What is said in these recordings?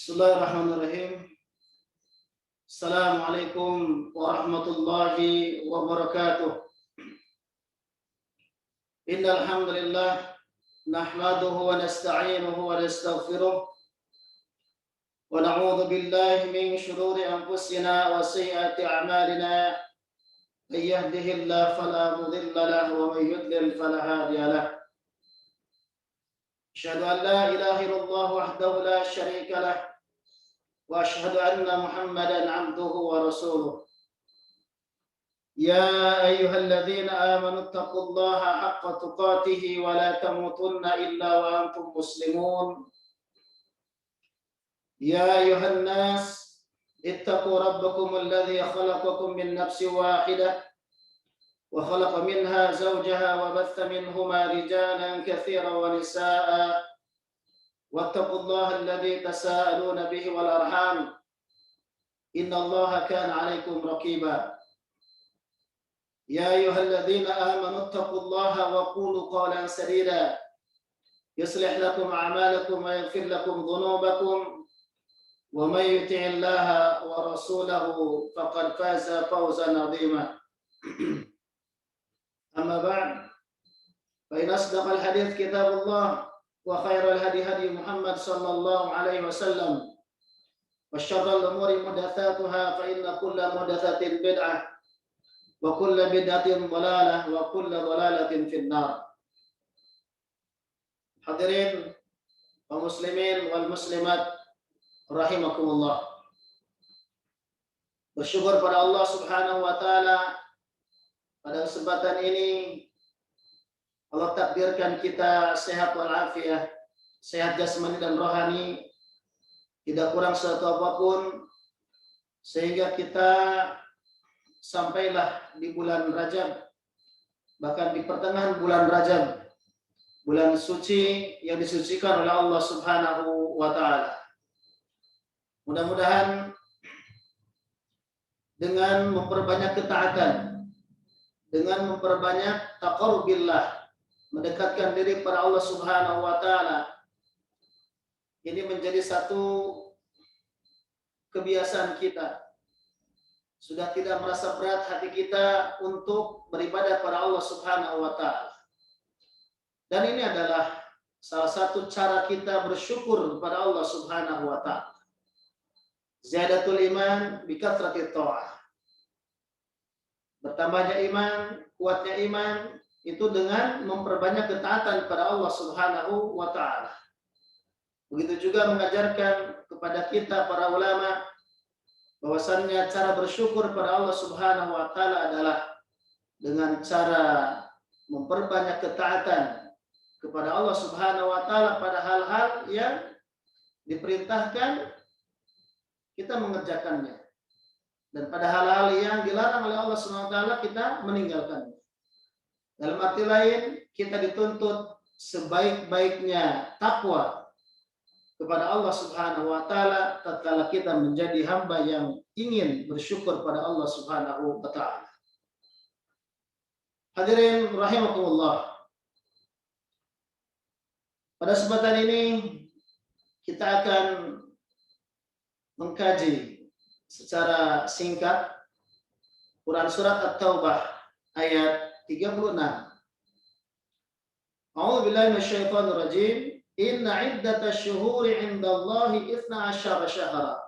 Bismillahirrahmanirrahim. Assalamualaikum warahmatullahi wabarakatuh. Innal hamdalillah nahmaduhu wa nasta'inuhu wa nastaghfiruh wa na'udzu billahi min shururi anfusina wa sayyiati a'malina. May yahdihillahu fala mudilla lahu wa may yudlil fala hadiya lahu. Asyhadu an la ilaha illallah wahdahu la syarika lahu وأشهد أن محمدا عبده ورسوله يا أيها الذين آمنوا اتقوا الله حق تقاته ولا تموتن إلا وأنتم مسلمون يا أيها الناس اتقوا ربكم الذي خلقكم من نفس واحدة وخلق منها زوجها وبث منهما رجالا كثيرا ونساء واتقوا الله الذي تساءلون به والأرحام إن الله كان عليكم رقيبا يا أيها الذين آمنوا اتقوا الله وقولوا قولا سديدا يصلح لكم أعمالكم ويغفر لكم ذنوبكم ومن يطع الله ورسوله فقد فاز فوزا عظيما أما بعد فإن أصدق الحديث كتاب الله وخير الهدي هدي محمد صلى الله عليه وسلم وشر الأمور محدثاتها فإن كل محدثة بدعة وكل بدعة ضلالة وكل ضلالة في النار. Hadirin kaum muslimin wal muslimat rahimakumullah. Bersyukur pada Allah Subhanahu wa taala pada kesempatan ini Allah takdirkan kita sehat walafiat, sehat jasmani dan rohani, tidak kurang suatu apapun, sehingga kita sampailah di bulan Rajab, bahkan di pertengahan bulan Rajab, bulan suci yang disucikan oleh Allah Subhanahu wa taala. Mudah-mudahan dengan memperbanyak ketaatan, dengan memperbanyak taqarrubillah, mendekatkan diri kepada Allah Subhanahu wa taala, ini menjadi satu kebiasaan kita. Sudah tidak merasa berat hati kita untuk beribadah kepada Allah Subhanahu wa taala. Dan ini adalah salah satu cara kita bersyukur kepada Allah Subhanahu wa taala. Ziyadatul iman bi kathratit tha'ah. Bertambahnya iman, kuatnya iman itu dengan memperbanyak ketaatan kepada Allah Subhanahu wa taala. Begitu juga mengajarkan kepada kita para ulama bahwasannya cara bersyukur kepada Allah Subhanahu wa taala adalah dengan cara memperbanyak ketaatan kepada Allah Subhanahu wa taala pada hal-hal yang diperintahkan kita mengerjakannya, dan pada hal-hal yang dilarang oleh Allah Subhanahu wa taala kita meninggalkannya. Dalam arti lain, kita dituntut sebaik-baiknya takwa kepada Allah Subhanahu wa taala tatkala kita menjadi hamba yang ingin bersyukur pada Allah Subhanahu wa taala. Hadirin rahimakumullah. Pada kesempatan ini kita akan mengkaji secara singkat Quran surat At-Taubah ayat 36. A'udzu billahi minasyaitonir rajim. Inna 'iddatasy syuhuri 'indallahi 12 syahra.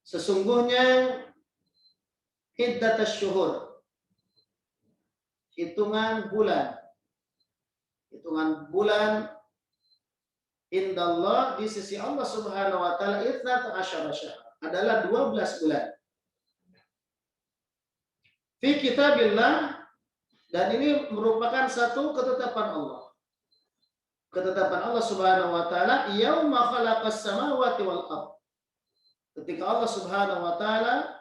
Sesungguhnya iddatasy syuhur, hitungan bulan indallah di sisi Allah Subhanahu wa taala 12 syahra adalah 12 bulan. Fi kitabillah, dan ini merupakan satu ketetapan Allah. Ketetapan Allah Subhanahu wa taala, yauma khalaqas samawati wal ardh. Ketika Allah Subhanahu wa taala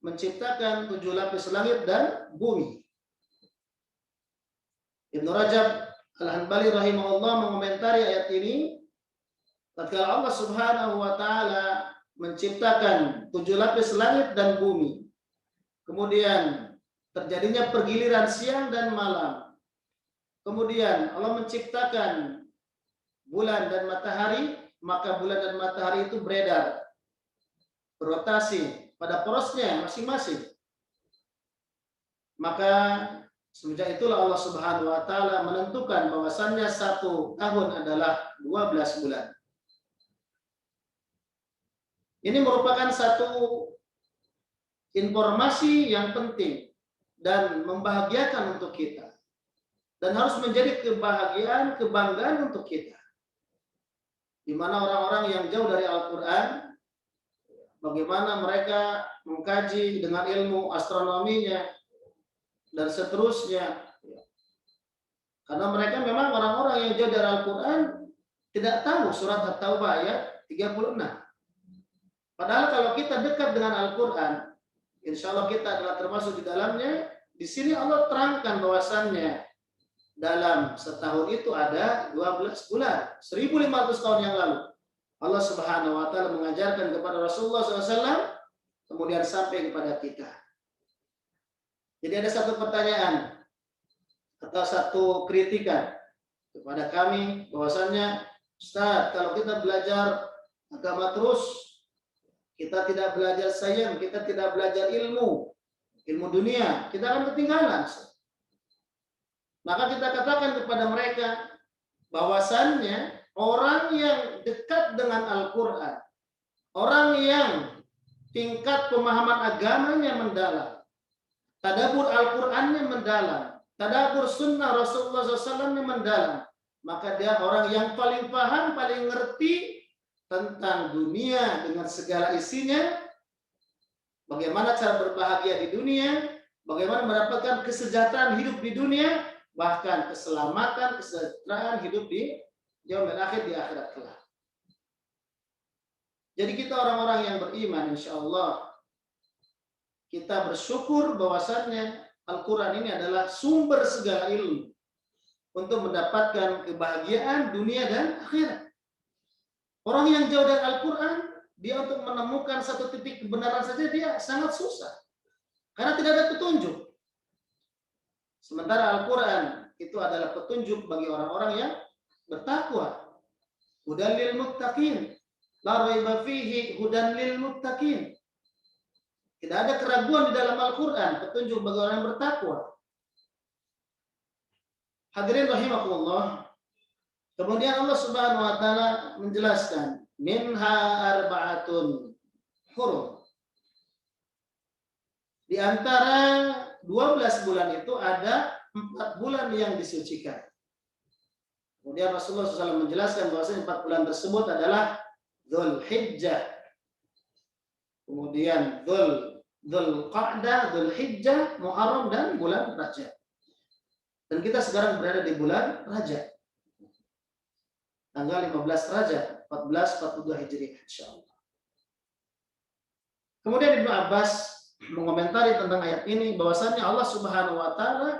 menciptakan 7 lapis langit dan bumi. Ibnu Rajab Al-Hanbali rahimahullah mengomentari ayat ini, tatkala Allah Subhanahu wa taala menciptakan 7 lapis langit dan bumi, kemudian terjadinya pergiliran siang dan malam. Kemudian Allah menciptakan bulan dan matahari, maka bulan dan matahari itu beredar, berotasi pada porosnya masing-masing. Maka semenjak itulah Allah Subhanahu wa taala menentukan bahwasannya 1 tahun adalah 12 bulan. Ini merupakan satu informasi yang penting dan membahagiakan untuk kita. Dan harus menjadi kebahagiaan, kebanggaan untuk kita. Di mana orang-orang yang jauh dari Al-Quran, bagaimana mereka mengkaji dengan ilmu astronominya, dan seterusnya. Karena mereka memang orang-orang yang jauh dari Al-Quran tidak tahu surat At-Taubah ayat 36. Padahal kalau kita dekat dengan Al-Quran, insya Allah kita adalah termasuk di dalamnya. Di sini Allah terangkan bahwasannya dalam setahun itu ada 12 bulan. 1500 tahun yang lalu. Allah Subhanahu wa taala mengajarkan kepada Rasulullah SAW, kemudian sampai kepada kita. Jadi ada satu pertanyaan atau satu kritikan kepada kami bahwasannya, Ustaz, kalau kita belajar agama terus, kita tidak belajar sains, kita tidak belajar ilmu dunia, kita akan ketinggalan. Maka kita katakan kepada mereka bahwasannya orang yang dekat dengan Al-Quran, orang yang tingkat pemahaman agamanya mendalam, tadabbur Al-Qur'annya mendalam, tadabbur sunnah Rasulullah SAW-nya mendalam, maka dia orang yang paling paham, paling ngerti tentang dunia dengan segala isinya, bagaimana cara berbahagia di dunia, bagaimana mendapatkan kesejahteraan hidup di dunia, bahkan keselamatan, kesejahteraan hidup di yaumil akhir, di akhirat kelak. Jadi kita orang-orang yang beriman, insya Allah kita bersyukur bahwasannya Al-Quran ini adalah sumber segala ilmu untuk mendapatkan kebahagiaan dunia dan akhirat. Orang yang jauh dari Al-Quran, dia untuk menemukan satu titik kebenaran saja dia sangat susah. Karena tidak ada petunjuk. Sementara Al-Quran itu adalah petunjuk bagi orang-orang yang bertakwa. Hudan lil muttaqin. La raiba fihi hudan lil muttaqin. Tidak ada keraguan di dalam Al-Quran, petunjuk bagi orang yang bertakwa. Hadirin rahimakumullah. Kemudian Allah Subhanahu wa taala menjelaskan, minha arba'atun hurum. Di antara 12 bulan itu ada 4 bulan yang disucikan. Kemudian Rasulullah SAW menjelaskan bahwa 4 bulan tersebut adalah Dzulhijjah, kemudian Dzulqa'dah, Dzulhijjah, Muharram, dan bulan Rajab. Dan kita sekarang berada di bulan Rajab, tanggal 15 Rajab 1442 Hijriah, insyaallah. Kemudian Ibnu Abbas mengomentari tentang ayat ini bahwasannya Allah Subhanahu wa taala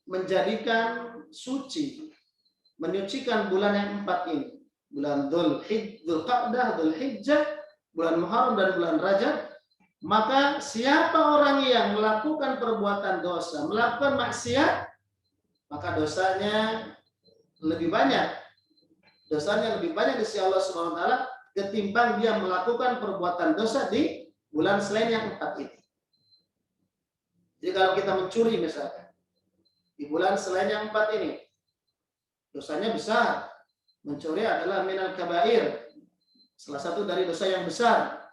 menjadikan suci, menyucikan bulan yang 4 ini. Bulan Dzulqa'dah, Dzulhijjah, bulan Muharram, dan bulan Rajab. Maka siapa orang yang melakukan perbuatan dosa, melakukan maksiat, maka dosanya lebih banyak. Dosanya lebih banyak di sisi Allah Subhanahu wa taala ketimbang dia melakukan perbuatan dosa di bulan selain yang 4 ini. Jadi kalau kita mencuri misalkan di bulan selain yang 4 ini, dosanya besar. Mencuri adalah minal kabair, salah satu dari dosa yang besar.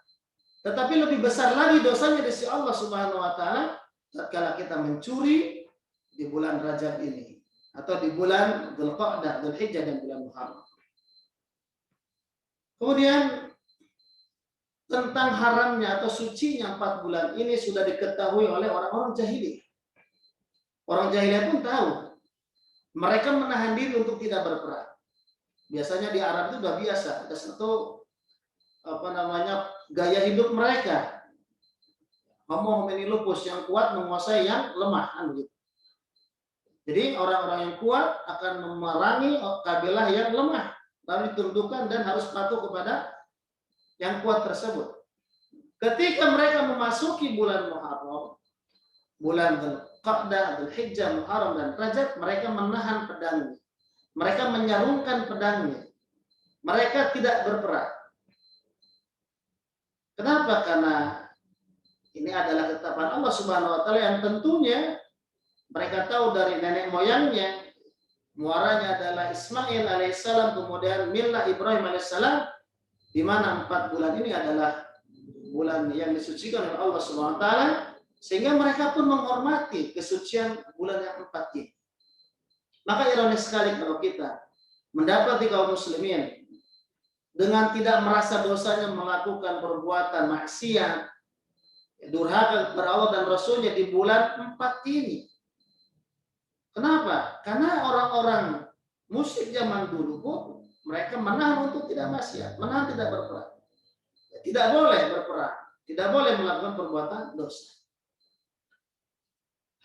Tetapi lebih besar lagi dosanya di sisi Allah Subhanahu wa taala tatkala kita mencuri di bulan Rajab ini atau di bulan Dzulqa'dah, Dzulhijjah, dan bulan Muharram. Kemudian tentang haramnya atau sucinya 4 bulan ini sudah diketahui oleh orang-orang jahiliyah. Orang jahiliyah pun tahu. Mereka menahan diri untuk tidak berperang. Biasanya di Arab itu sudah biasa, ada satu gaya hidup mereka. Homo homini lupus, yang kuat menguasai yang lemah, kan begitu. Jadi orang-orang yang kuat akan memerangi kabilah yang lemah, lalu ditundukkan dan harus patuh kepada yang kuat tersebut. Ketika mereka memasuki bulan Muharram, bulan Dzulqa'dah, Dzulhijjah, Muharram, dan Rajab, mereka menahan pedangnya. Mereka menyarungkan pedangnya. mereka tidak berperang. Kenapa? Karena ini adalah ketetapan Allah Subhanahu wa taala yang tentunya mereka tahu dari nenek moyangnya, muaranya adalah Ismail alaihissalam, kemudian milah Ibrahim alaihissalam, di mana 4 bulan ini adalah bulan yang disucikan oleh Allah Subhanahu wa taala, sehingga mereka pun menghormati kesucian bulan yang 4 ini. Maka ironis sekali kalau kita mendapati kaum muslimin dengan tidak merasa dosanya melakukan perbuatan maksiat, durhaka kepada Allah dan Rasulnya di bulan 4 ini. Kenapa? Karena orang-orang musyrik zaman dulu pun mereka menahan untuk tidak maksiat, menahan tidak berperang. Tidak boleh berperang, tidak boleh melakukan perbuatan dosa.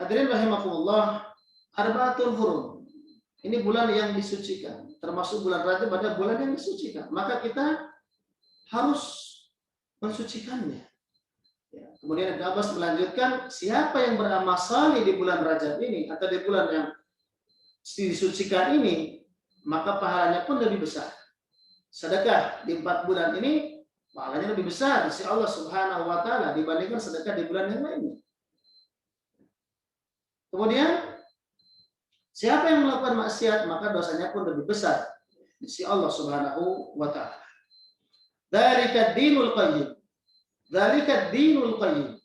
Hadirin rahimakumullah, Arba'atul Hurum. Ini bulan yang disucikan, termasuk bulan Rajab pada bulan yang disucikan. Maka kita harus mensucikannya. Ya. Kemudian Ibnu Abbas melanjutkan, siapa yang beramal saleh di bulan Rajab ini atau di bulan yang disucikan ini, maka pahalanya pun lebih besar. Sedekah di 4 bulan ini pahalanya lebih besar di sisi Allah Subhanahu wa taala dibandingkan sedekah di bulan yang lainnya. Kemudian siapa yang melakukan maksiat maka dosanya pun lebih besar di sisi Allah Subhanahu wa taala. Dzalika dinul qayyim. Dzalika dinul qayyim.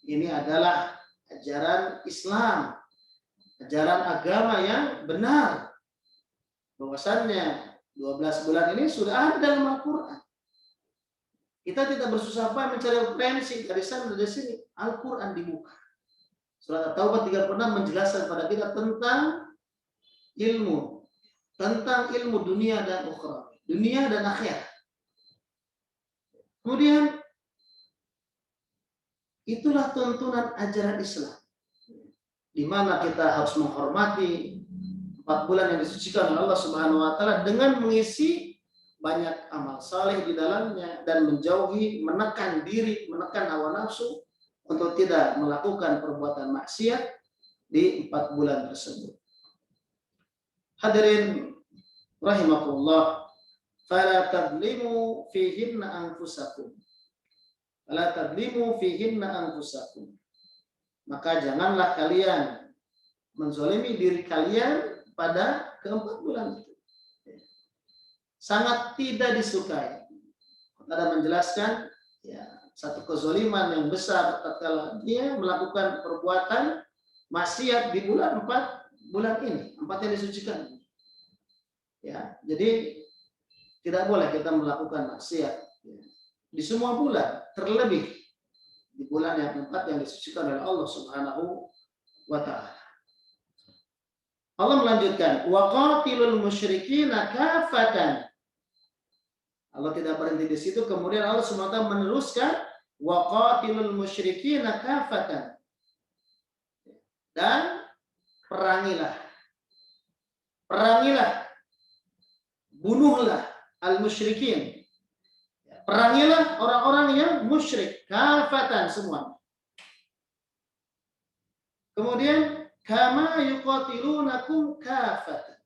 Ini adalah ajaran Islam, ajaran agama yang benar. Bahwasannya 12 bulan ini sudah ada dalam Al-Qur'an. Kita tidak bersusah payah mencari referensi dari sana dari sini. Al-Qur'an dibuka. Surat At-Taubah 36 menjelaskan pada kita tentang ilmu dunia dan ukhra, dunia dan akhirat. Kemudian itulah tuntunan ajaran Islam, di mana kita harus menghormati 4 bulan yang disucikan oleh Allah Subhanahu wa taala dengan mengisi banyak amal saleh di dalamnya dan menjauhi, menekan diri, menekan hawa nafsu untuk tidak melakukan perbuatan maksiat di 4 bulan tersebut. Hadirin rahimakumullah, fala tadlimu fihinna anfusakum. Fala tadlimu fihinna anfusakum. Maka janganlah kalian menzalimi diri kalian pada ke-4 bulan itu. Sangat tidak disukai. Ada menjelaskan ya, satu kezaliman yang besar tatkala dia melakukan perbuatan maksiat di bulan 4 bulan ini, 4 yang disucikan. Ya, jadi tidak boleh kita melakukan maksiat ya, di semua bulan, terlebih di bulan yang 4 yang disucikan oleh Allah Subhanahu wa taala. Allah melanjutkan, wa qatilul musyrikina kafatan. Allah tidak berhenti di situ, kemudian Allah SWT meneruskan wa qatilul musyrikina kafatan. Dan perangilah. Perangilah. Bunuhlah al-musyrikin. Perangilah orang-orang yang musyrik, kafatan semua. Kemudian kama yuqatilunakum kafatan.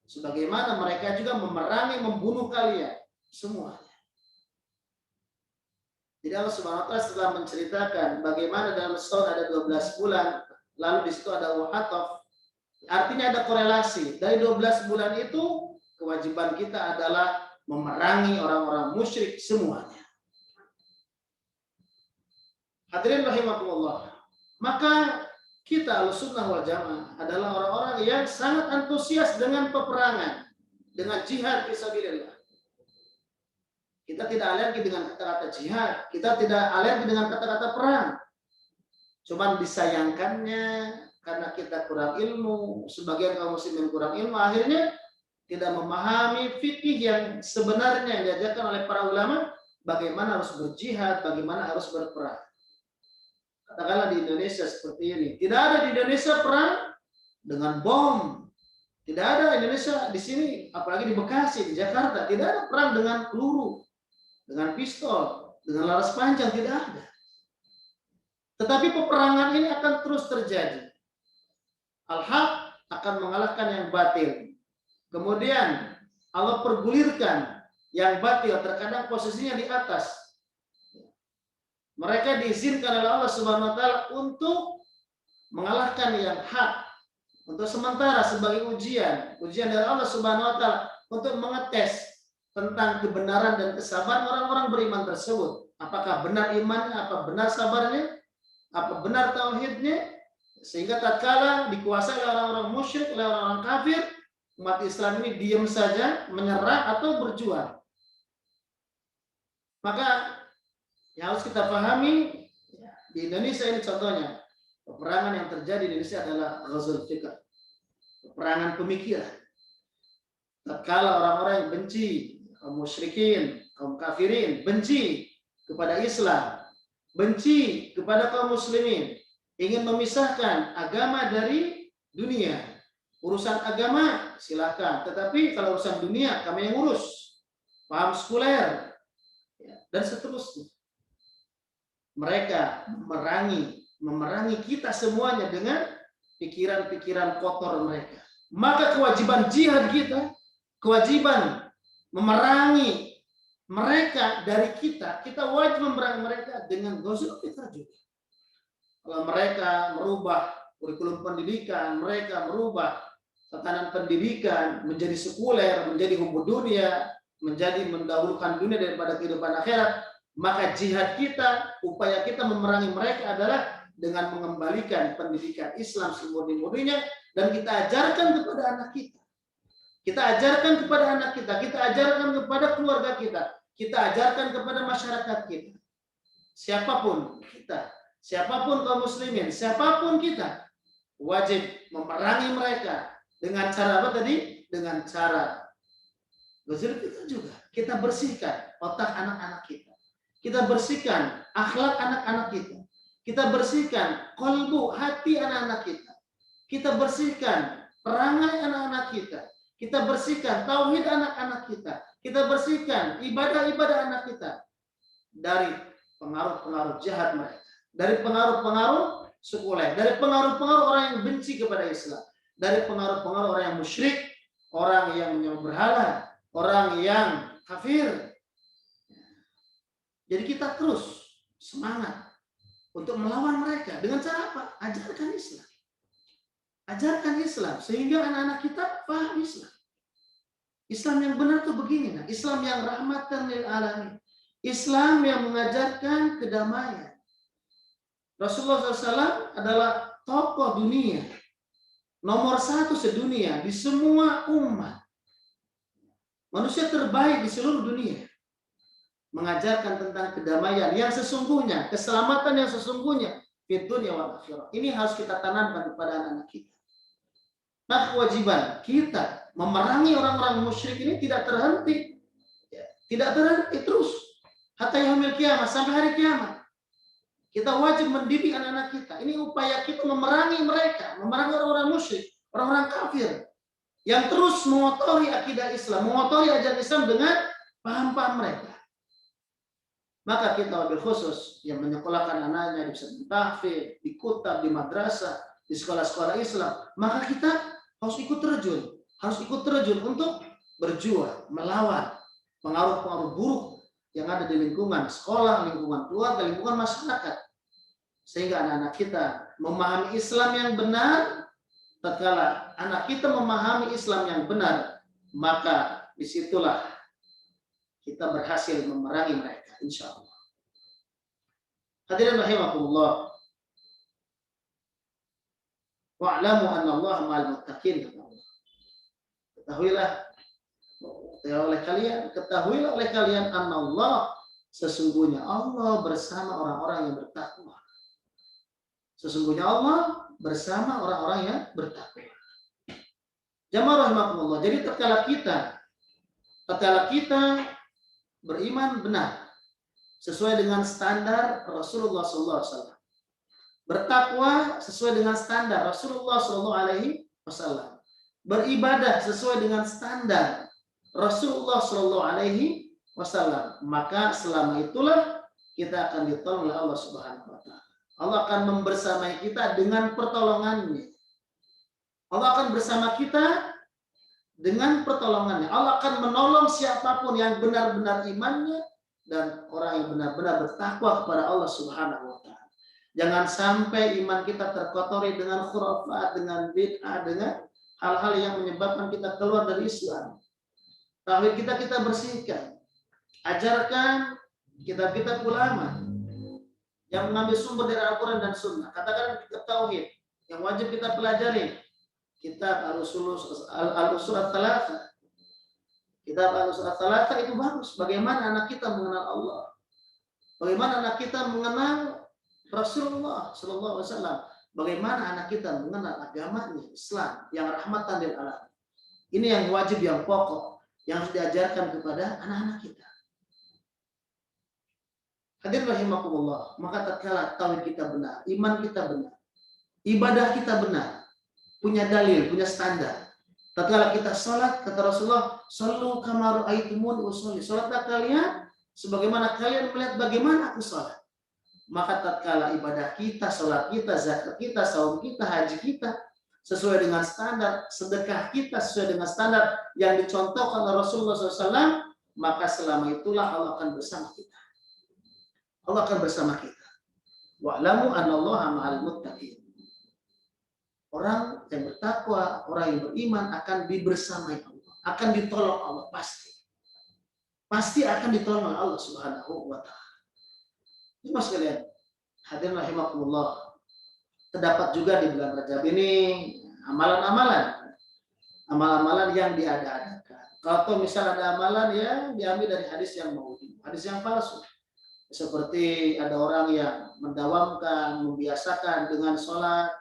Sebagaimana mereka juga memerangi, membunuh kalian semuanya. Jadi Allah Subhanahu wa taala setelah menceritakan bagaimana dalam setahun ada 12 bulan, lalu di situ ada wa'ataf. Artinya ada korelasi. Dari 12 bulan itu kewajiban kita adalah memerangi orang-orang musyrik semuanya. Hadirin rahimakumullah. Maka kita Ahlussunnah wal Jamaah adalah orang-orang yang sangat antusias dengan peperangan, dengan jihad fisabilillah. Kita tidak alergi dengan kata-kata jihad, kita tidak alergi dengan kata-kata perang. Cuman disayangkannya karena kita kurang ilmu, sebagian kaum muslimin kurang ilmu, akhirnya tidak memahami fikih yang sebenarnya yang diajarkan oleh para ulama, bagaimana harus berjihad, bagaimana harus berperang. Katakanlah di Indonesia seperti ini. Tidak ada di Indonesia perang dengan bom. Tidak ada Indonesia di sini, apalagi di Bekasi, di Jakarta, tidak ada perang dengan peluru, dengan pistol, dengan laras panjang, tidak ada. Tetapi peperangan ini akan terus terjadi. Al-haq akan mengalahkan yang batil. Kemudian Allah pergulirkan yang batil, terkadang posisinya di atas. Mereka diizinkan oleh Allah Subhanahu wa taala untuk mengalahkan yang hak untuk sementara sebagai ujian dari Allah Subhanahu wa taala untuk mengetes tentang kebenaran dan kesabaran orang-orang beriman tersebut. Apakah benar imannya, apa benar sabarnya, apa benar tauhidnya, sehingga tatkala dikuasai oleh orang-orang musyrik, oleh orang-orang kafir, umat Islam ini diam saja, menyerah atau berjuang. Maka yang harus kita pahami, di Indonesia ini contohnya, peperangan yang terjadi di Indonesia adalah ghazwul fikr, peperangan pemikiran. Tatkala orang-orang yang benci, kaum musyrikin, kaum kafirin, benci kepada Islam, benci kepada kaum muslimin, ingin memisahkan agama dari dunia. Urusan agama silakan, tetapi kalau urusan dunia kami yang urus, paham sekuler, dan seterusnya. Mereka memerangi kita semuanya dengan pikiran-pikiran kotor mereka. Maka kewajiban jihad kita, kewajiban memerangi mereka dari kita wajib memerangi mereka dengan ghazwul fikr juga. Kalau mereka merubah kurikulum pendidikan, mereka merubah tatanan pendidikan menjadi sekuler, menjadi hubbu dunia, menjadi mendahulukan dunia daripada kehidupan akhirat, maka jihad kita, upaya kita memerangi mereka adalah dengan mengembalikan pendidikan Islam semurni-murninya, dan kita ajarkan kepada anak kita. Kita ajarkan kepada anak kita, kita ajarkan kepada keluarga kita ajarkan kepada masyarakat kita. Siapapun kita, siapapun kaum muslimin, siapapun kita, wajib memerangi mereka dengan cara apa tadi? Dengan cara ghazwul fikr juga. Kita bersihkan otak anak-anak kita. Kita bersihkan akhlak anak-anak kita. Kita bersihkan kolbu, hati anak-anak kita. Kita bersihkan perangai anak-anak kita. Kita bersihkan tauhid anak-anak kita. Kita bersihkan ibadah-ibadah anak kita dari pengaruh-pengaruh jahat mereka. Dari pengaruh-pengaruh sekuler. Dari pengaruh-pengaruh orang yang benci kepada Islam. Dari pengaruh-pengaruh orang yang musyrik. Orang yang menyembah berhala. Orang yang kafir. Jadi kita terus semangat untuk melawan mereka. Dengan cara apa? Ajarkan Islam. Ajarkan Islam. Sehingga anak-anak kita paham Islam. Islam yang benar tuh begini. Nah. Islam yang rahmatan lil alamin. Islam yang mengajarkan kedamaian. Rasulullah SAW adalah tokoh dunia. Nomor 1 sedunia. Di semua umat. Manusia terbaik di seluruh dunia. Mengajarkan tentang kedamaian yang sesungguhnya, keselamatan yang sesungguhnya fid dunya wal akhirah. Ini harus kita tanamkan kepada anak-anak kita. Nah, kewajiban kita memerangi orang-orang musyrik ini tidak terhenti. Tidak terhenti terus. Hatta yaumil kiamat, sampai hari kiamat. Kita wajib mendidik anak-anak kita. Ini upaya kita memerangi mereka, memerangi orang-orang musyrik, orang-orang kafir yang terus mengotori akidah Islam, mengotori ajaran Islam dengan paham-paham mereka. Maka kita wabil khusus yang menyekolahkan anaknya di pesantren tahfidz, di kutab, di madrasah, di sekolah-sekolah Islam, maka kita harus ikut terjun untuk berjuang melawan pengaruh-pengaruh buruk yang ada di lingkungan sekolah, lingkungan keluarga, lingkungan masyarakat, sehingga anak-anak kita memahami Islam yang benar. Tatkala anak kita memahami Islam yang benar, maka disitulah kita berhasil memerangi mereka, insya Allah. Hadirin rahimakumullah. Wa'lamu anna Allah ma'al muttaqin. Ketahuilah oleh kalian anna Allah, sesungguhnya Allah bersama orang-orang yang bertakwa. Sesungguhnya Allah bersama orang-orang yang bertakwa. Jamaah rahimakumullah. Jadi tatkala kita beriman benar sesuai dengan standar Rasulullah SAW, bertakwa sesuai dengan standar Rasulullah SAW, beribadah sesuai dengan standar Rasulullah SAW, maka selama itulah kita akan ditolong oleh Allah Subhanahu wa taala. Allah akan membersamai kita dengan pertolongannya. Allah akan bersama kita dengan pertolongannya. Allah akan menolong siapapun yang benar-benar imannya dan orang yang benar-benar bertakwa kepada Allah Subhanahu wa taala. Jangan sampai iman kita terkotori dengan khurafat, dengan bid'ah, dengan hal-hal yang menyebabkan kita keluar dari Islam. Tauhid kita bersihkan. Ajarkan kitab-kitab ulama yang mengambil sumber dari Al-Quran dan Sunnah. Katakan kitab tauhid yang wajib kita pelajari. Kitab Al-Usul Ats-Tsalatsah. Kitab Al-Usul Ats-Tsalatsah itu bagus. Bagaimana anak kita mengenal Allah? Bagaimana anak kita mengenal Rasulullah Sallallahu Alaihi Wasallam? Bagaimana anak kita mengenal agamanya Islam yang rahmatan lil alamin? Ini yang wajib, yang pokok, yang harus diajarkan kepada anak-anak kita. Hadirin rahimakumullah, maka tatkala tauhid kita benar, iman kita benar, ibadah kita benar, punya dalil, punya standar. Tatkala kita salat, kata Rasulullah, "Shallu kama ra'aitumuni usolli." Salatlah kalian sebagaimana kalian melihat bagaimana aku salat. Maka tatkala ibadah kita, salat kita, zakat kita, saum kita, haji kita sesuai dengan standar, sedekah kita sesuai dengan standar yang dicontohkan oleh Rasulullah SAW, maka selama itulah Allah akan bersama kita. Allah akan bersama kita. Wa'lamu annallaha ma'al muttaqin. Orang yang bertakwa, orang yang beriman akan dibersamai Allah, akan ditolong Allah pasti. Pasti akan ditolong oleh Allah Subhanahu wa taala. Ini mas kalian, hadirin rahimakumullah. Terdapat juga di bulan Rajab ini amalan-amalan yang diada-adakan. Kalau misal ada amalan yang diambil dari hadis yang maudhu, hadis yang palsu. Seperti ada orang yang mendawamkan, membiasakan dengan sholat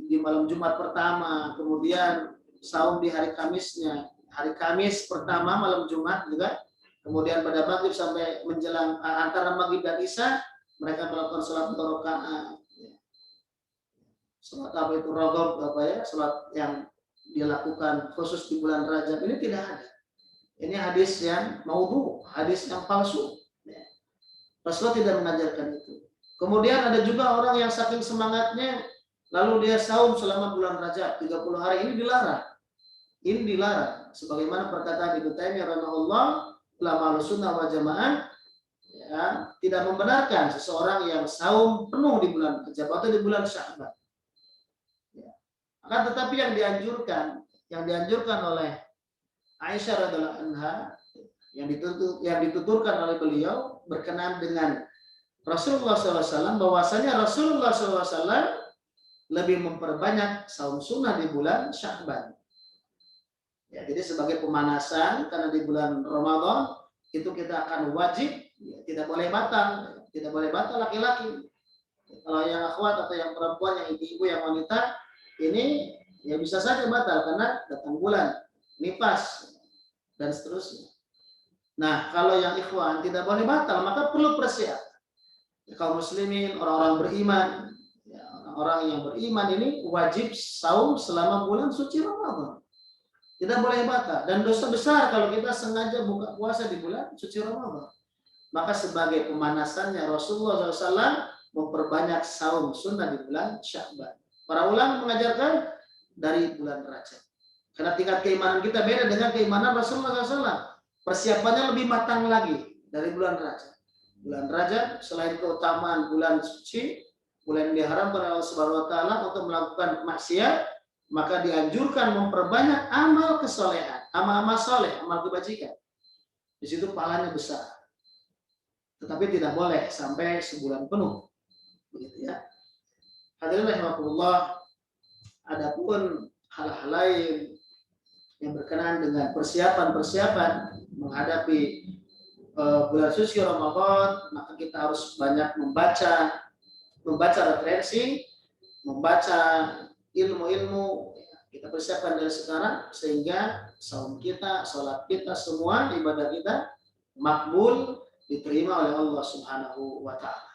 di malam Jumat pertama, kemudian saum di hari Kamisnya, hari Kamis pertama malam Jumat juga, kemudian pada maghrib sampai menjelang antara maghrib dan isya mereka melakukan sholat 2 rakaat. Sholat apa itu ragab apa ya? Sholat yang dilakukan khusus di bulan Rajab ini tidak ada. Ini hadis yang maudhu, hadis yang palsu. Rasulullah tidak mengajarkan itu. Kemudian ada juga orang yang saking semangatnya lalu dia saum selama bulan Rajab 30 hari, ini dilarang. Ini dilarang. Sebagaimana perkataan Ibnu Taimiyah rahimahullah, ulama Ahlussunnah wal Jamaah ya, tidak membenarkan seseorang yang saum penuh di bulan Rajab atau di bulan Sya'ban. Ya. Akan tetapi yang dianjurkan oleh Aisyah radhiallahu anha yang dituturkan oleh beliau berkenaan dengan Rasulullah SAW, bahwasanya Rasulullah SAW lebih memperbanyak saum sunnah di bulan Sya'ban. Ya, jadi sebagai pemanasan karena di bulan Ramadan itu kita akan wajib, ya, tidak boleh batal laki-laki. Kalau yang akhwat atau yang perempuan, yang ibu-ibu, yang wanita, ini ya bisa saja batal karena datang bulan, nifas dan seterusnya. Nah, kalau yang ikhwan tidak boleh batal, maka perlu persiapan. Ya, kaum muslimin, orang-orang beriman, ya, orang-orang yang beriman ini wajib saum selama bulan suci Ramadan. Tidak boleh batal. Dan dosa besar kalau kita sengaja buka puasa di bulan suci Ramadan. Maka sebagai pemanasannya Rasulullah SAW memperbanyak saum sunnah di bulan Sya'ban. Para ulama mengajarkan dari bulan Rajab. Karena tingkat keimanan kita beda dengan keimanan Rasulullah SAW. Persiapannya lebih matang lagi dari bulan Rajab. Bulan Rajab selain keutamaan bulan suci, bulan yang diharamkan oleh Allah Subhanahu wa taala untuk melakukan maksiat, maka dianjurkan memperbanyak amal kesolehan, amal-amal soleh, amal kebajikan. Di situ pahalanya besar. Tetapi tidak boleh sampai sebulan penuh. Begitu ya. Hadirin rahimakumullah, adapun hal-hal lain yang berkenaan dengan persiapan menghadapi bulan suci Ramadan, maka kita harus banyak membaca referensi, membaca ilmu-ilmu. Kita persiapkan dari sekarang sehingga saum kita, sholat kita, semua ibadah kita makbul, diterima oleh Allah Subhanahu wa taala.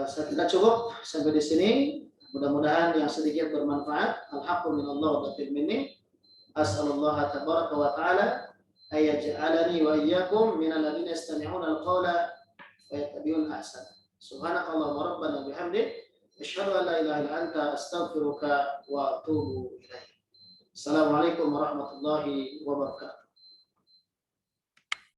Saya kira cukup sampai di sini. Mudah-mudahan yang sedikit bermanfaat. Al-haqqu minallah wa batil minni. As'alullah tabaraka wa ta'ala ayaj'alani wa iyyakum minal ladzina yastami'una al-qawla wa yattabi'una ahsana. Subhanakallahumma rabbana bihamdik asyhadu an la ilaha illa anta astaghfiruka wa atubu ilaik. Assalamualaikum warahmatullahi wabarakatuh.